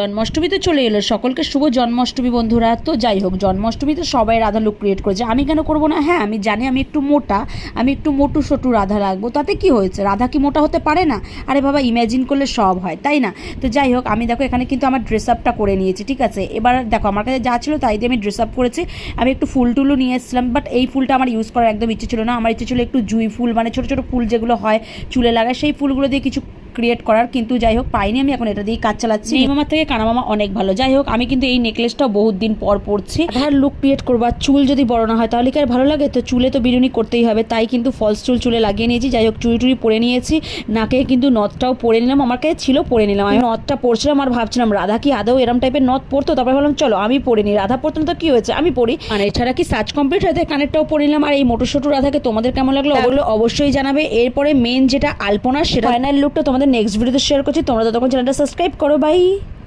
জন্মাষ্টমী তো চলে এলো, সকলকে শুভ জন্মাষ্টমী বন্ধুরা। তো যাই হোক, জন্মাষ্টমীতে সবাই রাধা লুক ক্রিয়েট করেছে, আমি কেন করবো না? হ্যাঁ, আমি জানি আমি একটু মোটা, আমি একটু মোটু সোটু রাধা লাগবো, তাতে কি হয়েছে? রাধা কি মোটা হতে পারে না? আরে বাবা, ইম্যাজিন করলে সব হয়, তাই না? তো যাই হোক, আমি দেখো এখানে কিন্তু আমার ড্রেস আপটা করে নিয়েছি, ঠিক আছে। এবার দেখো আমার কাছে যা ছিল তাই দিয়ে আমি ড্রেস আপ করেছি। আমি একটু ফুল টুলও নিয়ে এসেছিলাম, বাট এই ফুলটা আমার ইউজ করার একদম ইচ্ছে ছিল না। আমার ইচ্ছে ছিল একটু জুঁই ফুল, মানে ছোটো ছোটো ফুল যেগুলো হয় চুলে লাগায়, সেই ফুলগুলো দিয়ে কিছু ক্রিয়েট করার, কিন্তু যাই হোক পাইনি। আমি এখন এটা দিয়ে কাজ চালাচ্ছি। এই মামার থেকে কানা মামা অনেক ভালো। যাই হোক, আমি কিন্তু এই নেকলেসটাও বহুত দিন পর পরছি। আধার লুক ক্রিয়েট করবা, চুল যদি বড় না হয় তাহলে কি আর ভালো লাগে? তো চুলে তো বিনুনি করতেই হবে, তাই কিন্তু ফলস চুল চুলে লাগিয়ে নিয়েছি। যাই হোক, চুড়ি টুড়ি পরে নিয়েছি, নাকে কিন্তু নথটাও পরে নিলাম। আমার কাছে ছিল, পরে নিলাম। আমি নথটা পরছিলাম আর ভাবছিলাম রাধা কি আদৌ এরম টাইপের নথ পরতো? তারপরে ভাবলাম চলো আমি পরে নিই, রাধা পরতো না তো কি হয়েছে, আমি পরি। আর এছাড়া কি সাজ কমপ্লিট হয়েছে, কানেরটাও পরে নিলাম। আর এই মোটু সোটু রাধাকে তোমাদের কেমন লাগলো ওগুলো অবশ্যই জানাবে। এরপরে মেন যেটা আলপনা, সেটা ফাইনাল লুকটা তোমাদের নেক্সট ভিডিওতে শেয়ার করছি। তোমরা ততক্ষণ চ্যানেলটা সাবস্ক্রাইব করো। বাই।